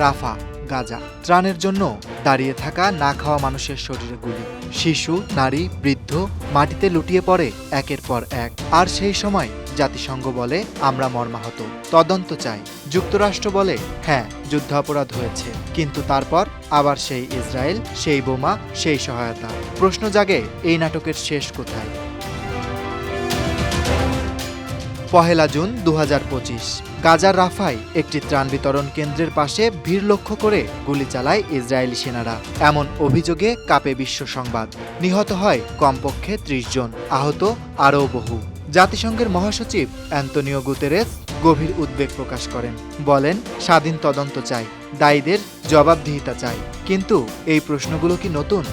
রাফা, গাজা। ত্রাণের জন্য দাঁড়িয়ে থাকা না খাওয়া মানুষের শরীরে গুলি। শিশু, নারী, বৃদ্ধ মাটিতে লুটিয়ে পড়ে একের পর এক। আর সেই সময় জাতিসংঘ বলে আমরা মর্মাহত, তদন্ত চাই। যুক্তরাষ্ট্র বলে হ্যাঁ, যুদ্ধাপরাধ হয়েছে, কিন্তু তারপর আবার সেই ইসরায়েল, সেই বোমা, সেই সহায়তা। প্রশ্ন জাগে, এই নাটকের শেষ কোথায়? 1 জুন 2025 গাজার রাফায় একটি ত্রাণ বিতরণ কেন্দ্রের পাশে ভিড় লক্ষ্য করে গুলি চালায় ইসরায়েলি সেনারা। এমন অভিযোগে কাঁপে বিশ্ব সংবাদ। নিহত হয় কমপক্ষে 30 জন, আহত আরও বহু। জাতিসংঘের মহাসচিব অ্যান্তনিও গুতেরেস গভীর উদ্বেগ প্রকাশ করেন। বলেন, স্বাধীন তদন্ত চাই, দায়ীদের জবাবদিহিতা চাই। কিন্তু এই প্রশ্নগুলো কি নতুন?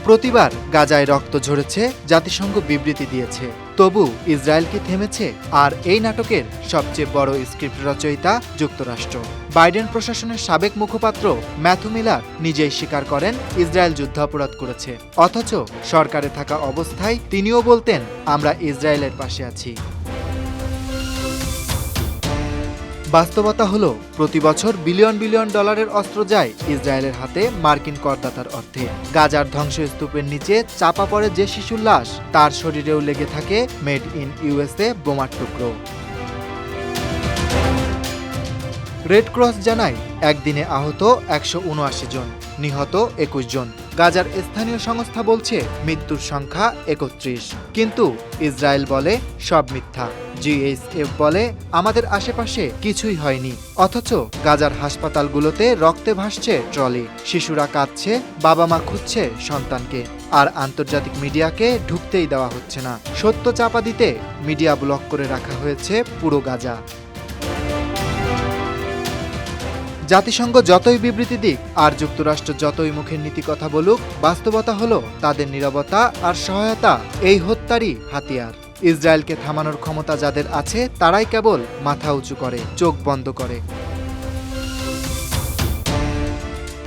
প্রতিবার গাজায় রক্ত ঝরেছে, জাতিসংঘ বিবৃতি দিয়েছে, তবু ইসরায়েল কি থেমেছে? আর এই নাটকের সবচেয়ে বড় স্ক্রিপ্ট রচয়িতা যুক্তরাষ্ট্র। বাইডেন প্রশাসনের সাবেক মুখপাত্র ম্যাথু মিলার নিজেই স্বীকার করেন ইসরায়েল যুদ্ধাপরাধ করেছে। অথচ সরকারে থাকা অবস্থায় তিনিও বলতেন আমরা ইসরায়েলের পাশে আছি। বাস্তবতা হলো, প্রতি বছর বিলিয়ন বিলিয়ন ডলারের অস্ত্র যায় ইসরায়েলের হাতে মার্কিন করদাতার অর্থে। গাজার ধ্বংসস্তূপের নিচে চাপা পড়ে যে শিশুর লাশ, তার শরীরেও লেগে থাকে মেড ইন ইউএসএ বোমার টুকরো। রেড ক্রস জানায় একদিনে আহত 179 জন, নিহত 21 জন। গাজার স্থানীয় সংস্থা বলছে মৃত্যুর সংখ্যা 31। কিন্তু ইসরায়েল বলে সব মিথ্যা। জিএইচএফ বলে আমাদের আশেপাশে কিছুই হয়নি। অথচ গাজার হাসপাতালগুলোতে রক্তে ভাসছে ট্রলি, শিশুরা কাঁদছে, বাবা মা খুঁজছে সন্তানকে। আর আন্তর্জাতিক মিডিয়াকে ঢুকতেই দেওয়া হচ্ছে না। সত্য চাপা দিতে মিডিয়া ব্লক করে রাখা হয়েছে পুরো গাজা। জাতিসংঘ যতই বিবৃতি দিক আর যুক্তরাষ্ট্র যতই মুখের নীতি কথা বলুক, বাস্তবতা হলো তাদের নীরবতা আর সহায়তা এই হত্যারই হাতিয়ার। ইসরায়েলকে থামানোর ক্ষমতা যাদের আছে তারাই কেবল মাথা উঁচু করে, চোখ বন্ধ করে।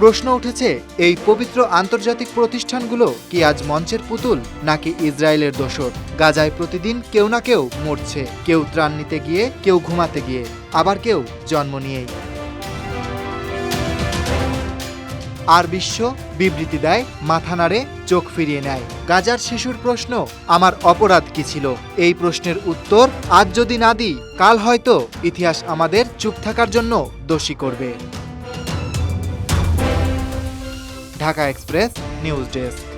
প্রশ্ন উঠেছে, এই পবিত্র আন্তর্জাতিক প্রতিষ্ঠানগুলো কি আজ মঞ্চের পুতুল, নাকি ইসরায়েলের দোসর? গাজায় প্রতিদিন কেউ না কেউ মরছে, কেউ ত্রাণ নিতে গিয়ে, কেউ ঘুমাতে গিয়ে, আবার কেউ জন্ম নিয়েই। আর বিশ্ব বিবৃতি দেয়, মাথা নাড়ে, চোখ ফিরিয়ে নেয়। গাজার শিশুর প্রশ্ন, আমার অপরাধ কি ছিল? এই প্রশ্নের উত্তর আজ যদি না দিই, কাল হয়তো ইতিহাস আমাদের চুপ থাকার জন্য দোষী করবে। Dhaka express news desk.